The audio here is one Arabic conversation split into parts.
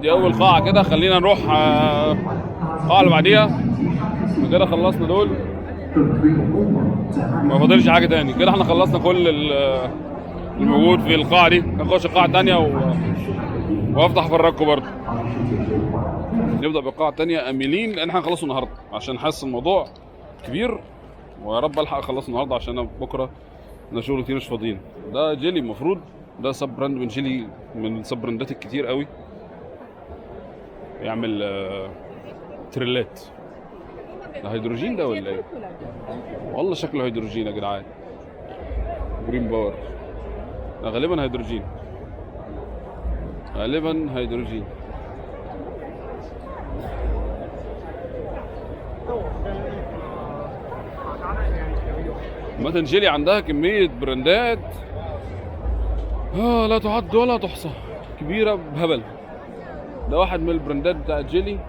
دي اول قاعه كده، خلينا نروح القاعه اللي بعديها. كده خلصنا دول، ما فاضلش حاجه تاني كده، احنا خلصنا كل الموجود في القاعه دي. نخش القاعه الثانيه وافتح افرجكم برضه. نبدا بالقاعه الثانيه اميلين، لان احنا هنخلصه النهارده عشان حاسس الموضوع كبير، ويا رب الحق اخلصه النهارده عشان انا بكره انا شغل كتير مش فاضيين. ده جيلي المفروض، ده سب براند من جيلي، من السب براندات الكتير قوي، يعمل تريلات. ده هيدروجين ده ولا ايه؟ والله شكله هيدروجين يا جدعان. جرين باور ده غالبا هيدروجين، غالبا هيدروجين. مثلا جيلي عندها كمية براندات لا تعد ولا تحصى، كبيرة بهبل. ده واحد من البراندات بتاعت جيلي،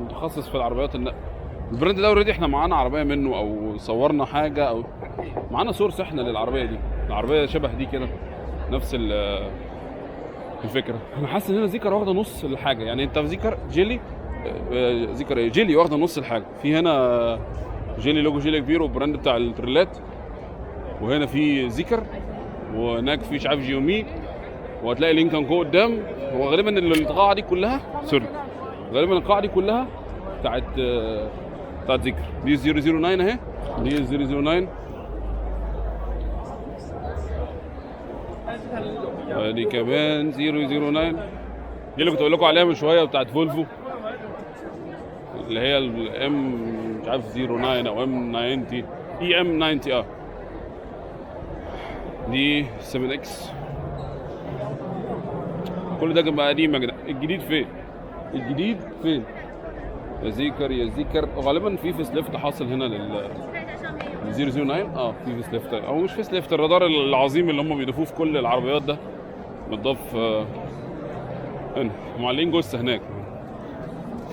متخصص في العربيات النقل. البراند ده اوريدي احنا معانا عربية منه، او صورنا حاجة، او معانا سورس احنا للعربية دي. العربية شبه دي كده، نفس الفكرة. انا حاسس ان هنا زيكر واخدة نص الحاجة، يعني انت في زيكر جيلي زيكر ايه، جيلي واخدة نص الحاجة. في هنا جيلي لوجو جيلي كبير والبراند بتاع التريلات، وهنا في زيكر، وهناك في مش عارف جيومي، وهتلاقي لينكن كو قدام. هو غالبا القاعه دي كلها سوري، غالبا القاعه دي كلها بتاعت زيكر. دي 009 اهي، دي 009. دي كمان 009، دي اللي كنت اقول لكم عليها من شويه، بتاعت فولفو، اللي هي الام مش عارف 09 او ام 90 اي ام 90. دي 7 اكس. كل ده جنب قديم يا جدعان. الجديد فين؟ الجديد فين؟ يا زيكر يا زيكر. غالبا في فيس ليفت حاصل هنا لل 009. في فيس ليفت، او مش فيس ليفت، الرادار العظيم اللي هم بيضيفوه في كل العربيات ده متضاف هنا. معلقين جثه هناك،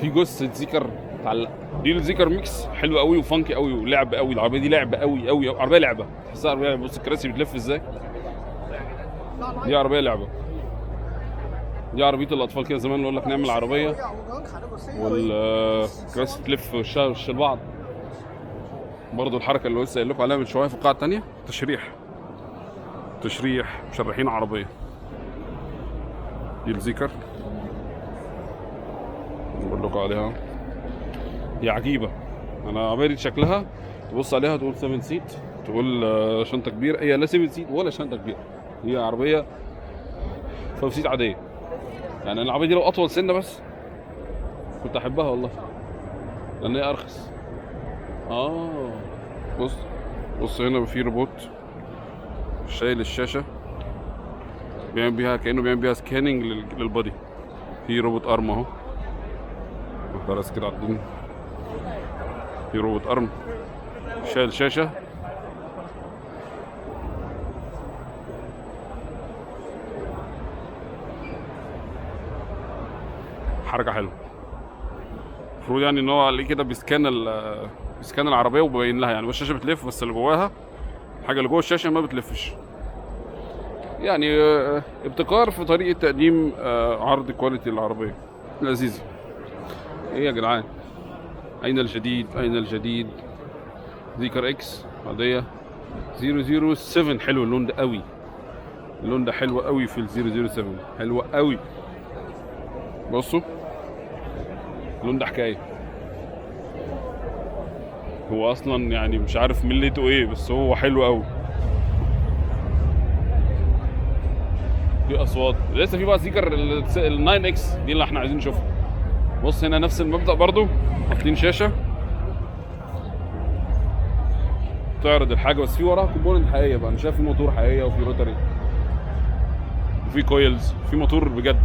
في جثه زيكر متعلقه. دي الزيكر ميكس حلو قوي وفانكي قوي ولعب قوي. العربيه دي لعبه قوي قوي، عربيه لعبه، تحسها عربيه. بص الكراسي بتلف ازاي، دي عربيه لعبه. دي عربيه الاطفال كده زمان، نقول لك نعمل عربيه والكراسي تلف وشها وش بعض. برضو الحركه اللي لسه قايل لكم عليها من شويه في القاعه الثانيه، تشريح مشرحين عربيه. دي الزيكر بقول لكم عليها، هي عجيبه. انا عبالي شكلها تبص عليها تقول 7 سيت، تقول شنطه كبيره. هي لا 7 سيت ولا شنطه كبيره، هي عربيه 5 سيت عاديه. يعني العربيه دي لو اطول سنه بس كنت احبها والله، لان هي ارخص. بص هنا في روبوت شايل الشاشه، بيعمل بيها كانه بيعمل بيها سكاننج للبادي. في روبوت ارم اهو، خلاص كده عدين. في روبوت ارم شايل شاشه. حركه حلوه. المفروض يعني ان هو عليه كده بيسكان العربيه وبيبين لها، يعني الشاشه بتلف بس اللي جواها، الحاجه اللي جوه الشاشه ما بتلفش. يعني ابتكار في طريقه تقديم عرض كواليتي العربيه لذيذه. ايه يا جدعان، اين الجديد، اين الجديد؟ زيكر اكس عاديه 007. حلو اللون ده قوي، اللون ده حلو قوي في ال 007، حلو قوي. بصوا اللون ده حكايه. هو اصلا يعني مش عارف ملته ايه، بس هو حلو قوي. في اصوات لسه. في بقى زيكر ال 9 اكس دي اللي احنا عايزين نشوفها. بص هنا نفس المبدأ برضو، حاطين شاشه تعرض الحاجه، بس في وراها كومبوننت حقيقيه بقى. انا شايف في موتور حقيقيه، وفي روتري، وفي كويلز، في موتور بجد،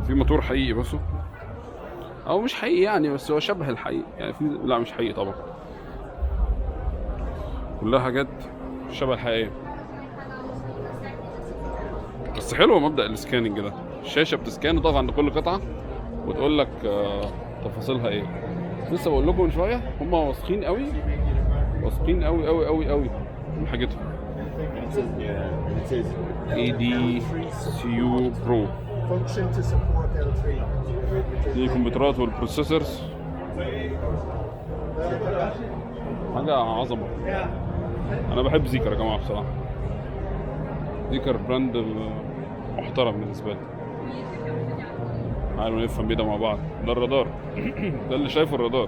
في موتور حقيقي. بصوا، او مش حقيقي يعني، بس هو شبه الحقيقي يعني. في لا مش حقيقي طبعا، كلها حاجات شبه الحقيقيه. بس حلو مبدأ السكاننج ده. الشاشه بتسكان وتقف عند كل قطعه وتقول لك تفاصيلها ايه. لسه بقول لكم من شويه هم واثقين قوي، واثقين قوي قوي قوي قوي من حاجتهم. EDCU Pro. دي الكمبيوترات والبروسيسورز، حاجة عظمة. أنا بحب زيكر يا جماعة بصراحة. زيكر براند محترم بالنسبة لي. تعالوا نفهم بيه مع بعض. ده الرادار. ده اللي شايفه الرادار.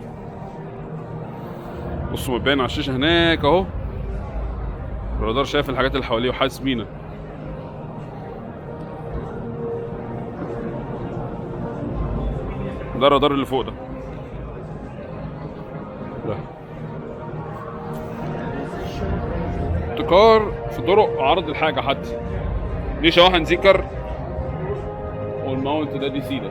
بصوا مبين على الشاشة هناك اهو. الرادار شايف الحاجات اللي حواليه وحاسس بينا. ده الرادار اللي فوق ده. ابتكار في طرق عرض الحاجة حتى. دي شواحن زيكر والماونت ده دي سي ده.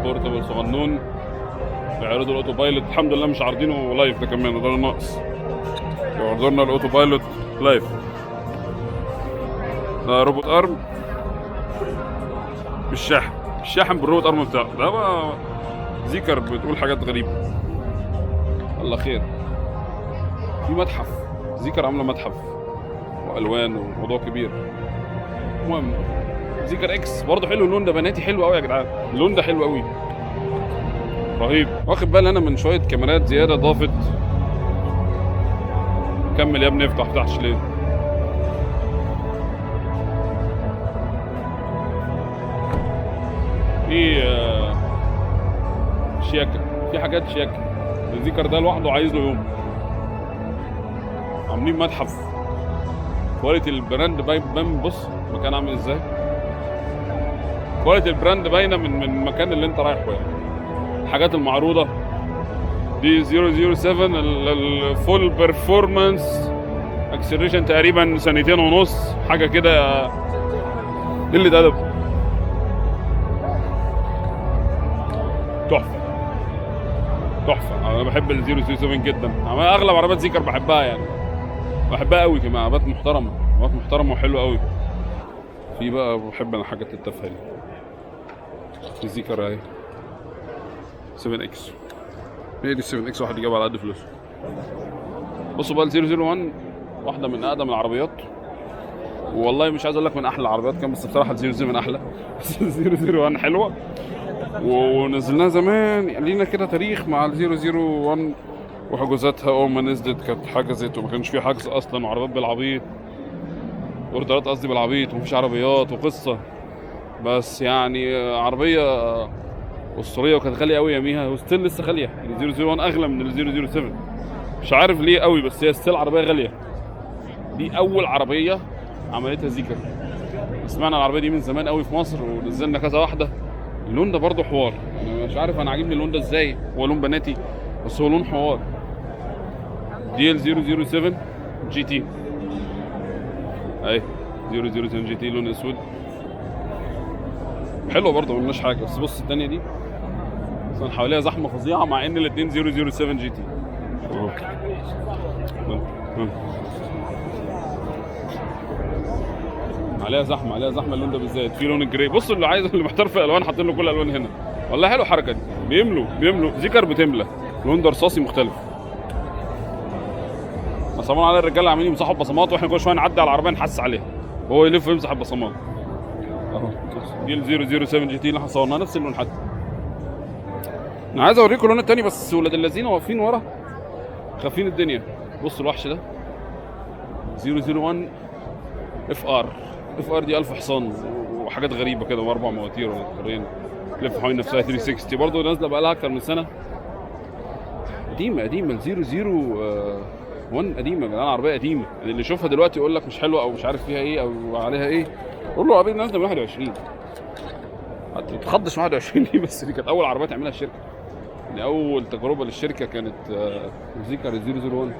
بورتبل صغنون بيعرضوا الاوتو بايلوت. الحمد لله مش عارضينه لايف ده كمان، ده ناقص. يعرضوا لنا الاوتو بايلوت لايف. ده روبوت ارم بالشاحن، الشاحن بالروبوت ارم بتاعه. ده بقى زيكر بتقول حاجات غريبة. الله خير. في متحف زيكر عامله متحف والوان وموضوع كبير. المهم زيكر اكس برضه حلو. اللون ده بناتي حلو قوي يا جدعان. اللون ده حلو قوي رهيب. واخد بالي انا من شويه كاميرات زياده ضافت. كمل يا ابني افتح. فتحتش ليه؟ في شياكه، في حاجات شياكه. الزيكر ده لوحده عايز له يوم. عاملين متحف. كواليتي البراند باين. بص المكان عامل ازاي. كواليتي البراند باينه من المكان اللي انت رايحه يعني. الحاجات المعروضه دي 007 الفول بيرفورمانس اكسلريشن تقريبا 2.5 سنين حاجه كده. قله ادب. تحفه تحفه. انا بحب ال 007 جدا. اغلب عربيات زيكر بحبها يعني. بحبها قوي كمان. عربيات محترمه، عربيات محترمه وحلوه قوي. في بقى بحب انا حاجات التافهه دي. في زيكر اهي 7 اكس. هي دي 7 اكس. واحد يجيب على قد فلوسه. بصوا بقى ال 001 واحده من اقدم العربيات. والله مش عايز اقول لك من احلى العربيات كان، بس بصراحه ال 007 احلى. 001 حلوه ونزلناها زمان يعني. لينا كده تاريخ مع ال 001 وحجوزاتها. اول ما نزلت كانت حجزت وما كانش في حجز اصلا، وعربيات بالعبيط، اوردرات قصدي بالعبيط، ومفيش عربيات وقصه. بس يعني عربيه اسطوريه وكانت غاليه قوي يوميها، وستيل لسه غاليه. ال 001 اغلى من ال 007 مش عارف ليه قوي، بس هي ستيل عربيه غاليه. دي اول عربيه عملتها زيكر. سمعنا العربيه دي من زمان قوي في مصر ونزلنا كذا واحده. اللون ده برضه حوار. انا مش عارف انا عاجبني اللون ده ازاي. هو لون بناتي بس هو لون حوار. دي ال 007 جي تي اهي. 007 جي تي لون اسود حلو برضه، ما قلناش حاجه. بس بص الثانيه دي اصلا حواليها زحمه فظيعه، مع ان الاثنين 007 جي تي. عليها زحمه، عليها زحمه. اللون ده بالذات في لون الجراي. بصوا اللي عايز، اللي محتار في الالوان حاطين له كل الالوان هنا. والله حلو الحركه دي. بيملوا زيكر بتملى. لون ده رصاصي مختلف. بصمون على الرجاله عاملين يمسحوا البصمات، واحنا كل شويه نعدي على العربيه نحس عليها وهو يلف ويمسح البصمات اهو. دي ال 007 جي تي اللي احنا صورناها نفس اللون. حتى انا عايز اوريكم اللون التاني بس ولاد الذين واقفين ورا خافين الدنيا. بصوا الوحش ده 001 اف ار دي 1000 حصان وحاجات غريبه كده، واربع مواتير ولا موتورين تلف حوالين نفسها 360 برضه. نازله بقى لها اكتر من سنه. قديمه ال 001 قديمه يا جدعان. عربيه قديمه يعني. اللي يشوفها دلوقتي يقول لك مش حلوه او مش عارف فيها ايه او عليها ايه، قول له عربيه نازله من 21. ما تتخضش 21 دي، بس دي كانت اول عربيه تعملها الشركه. يعني اول تجربه للشركه كانت زيكر 001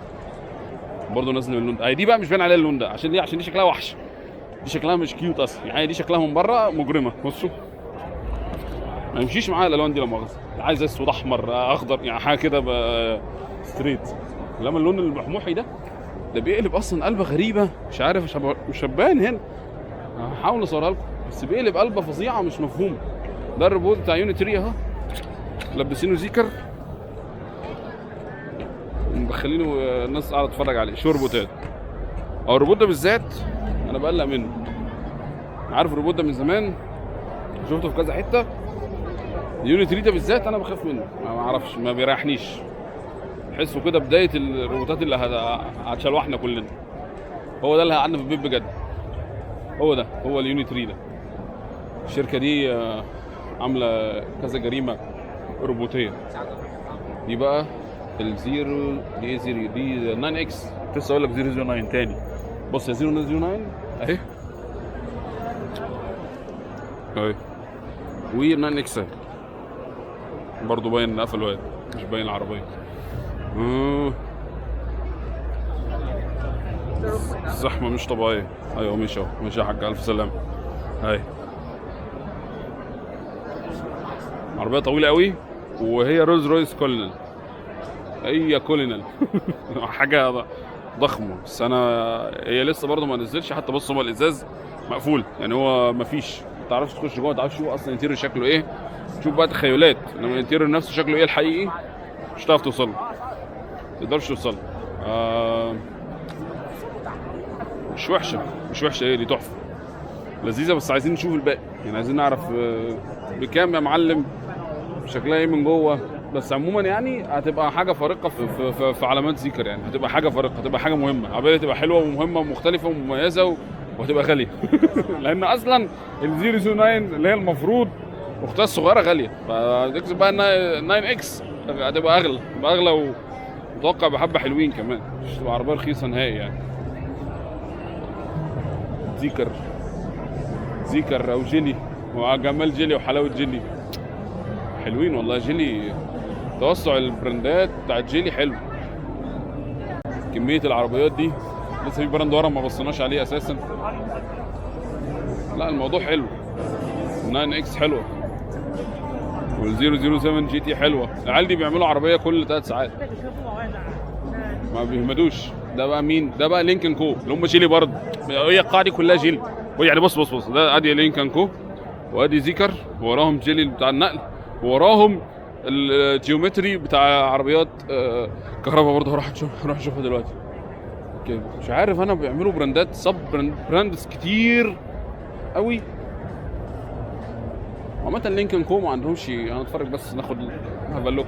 برضه نازله من اللون ده. دي بقى مش باين عليها اللون ده عشان دي شكلها وحش. دي شكلها مش كيوت اصلا يعني. دي شكلها من بره مجرمه. بصوا ما يمشيش معاها الالوان دي. لا مؤاخذه، عايز اسود احمر اخضر يعني حاجه كده ستريت. لما اللون المحموحي ده بيقلب اصلا قلبه غريبه. مش عارف مش هبان هنا. هحاول اصورها لكم بس بيقلب قلبه فظيعه مش مفهومه. ده الريبوت بتاع يوني 3 اهو لبسينه زيكر. مدخلينه الناس قاعده تتفرج عليه. شو روبوتات، او الروبوت ده بالذات انا بقلق منه. عارف الروبوت ده من زمان، شفته في كذا حته. اليوني 3 ده بالذات انا بخاف منه، ما اعرفش، ما بيريحنيش. بحسه كده بدايه الروبوتات اللي هتشلوحنا كلنا. هو ده اللي هيقعدنا في البيت بجد. هو اليوني 3 ده. الشركه دي عامله كذا جريمه روبوتيه. دي بقى الزيرو دي 9 اكس. لسه اقول لك 009 تاني. بص يا 009 اهي و 9 اكس برضه باين قفل واد، مش باين العربيه. الزحمه مش طبيعيه. ايوه ماشي اهو، ماشي يا حاج، الف سلامه. اهي عربيه طويله قوي، وهي رولز رويس كولينال. هي كولينال حاجه ضخمه. بس هي لسه برضه ما نزلش حتى. بص هو الازاز مقفول، يعني هو ما فيش، ما تعرفش تخش جوه، ما تعرفش هو اصلا الانتيريور شكله ايه. شوف بقى تخيلات، انما الانتيريور نفسه شكله ايه الحقيقي مش هتعرف توصل له، ما تقدرش توصل له. مش وحشه هي دي تحفه لذيذه. بس عايزين نشوف الباقي، يعني عايزين نعرف بكام يا معلم، شكلها ايه من جوه. بس عموما يعني هتبقى حاجه فارقه في علامات زيكر. يعني هتبقى حاجه فارقه، هتبقى حاجه مهمه. عربيه تبقى حلوه ومهمه ومختلفه ومميزه وهتبقى غاليه لان اصلا ال 009 اللي هي المفروض اختها الصغيره غاليه، فتكسب بقى 9 اكس هتبقى اغلى ومتوقع بحبه حلوين كمان، مش تبقى عربيه رخيصه نهائي يعني. زيكر او جيلي، وجمال جيلي وحلاوه جيلي حلوين والله. جيلي توسع البراندات بتاعت جيلي حلو. كميه العربيات دي لسه في براند ورا ما بصيناش عليه اساسا. لا الموضوع حلو. 9 اكس حلوه، وال 007 جي تي حلوه. العيال دي بيعملوا عربيه كل 3 ساعات، ما بيهمدوش. ده بقى مين؟ ده بقى لينكن كو اللي هم جيلي برضه. هي القاعه دي كلها جيلي. يعني بص ده ادي لينكن كو، وادي زيكر، ووراهم جيلي بتاع النقل، ووراهم الجيومتري بتاع عربيات كهرباء برضه. هروح اشوفها دلوقتي. مش عارف انا، بيعملوا براندات براندز كتير قوي. عامة لينكن كو ما عندهمش، هنتفرج بس ناخد هاف لوك،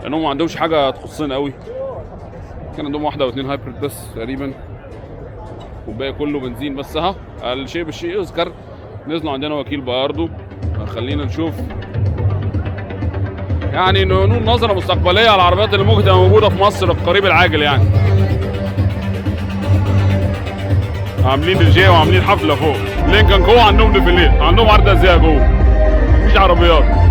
لانهم ما عندهمش حاجه تخصنا قوي. كان عندهم واحده او 2 هايبريد بس تقريبا، والباقي كله بنزين بس. الشيء بالشيء يذكر، نزلوا عندنا وكيل برضه. خلينا نشوف يعني نقول نظره مستقبليه على العربيات اللي ممكن تبقى موجوده في مصر في القريب العاجل. يعني عاملين الجي وعاملين حفله فوق. لينكن كو عندهم ديفيليه، عندهم عرض ازياء جوه، مفيش عربيات.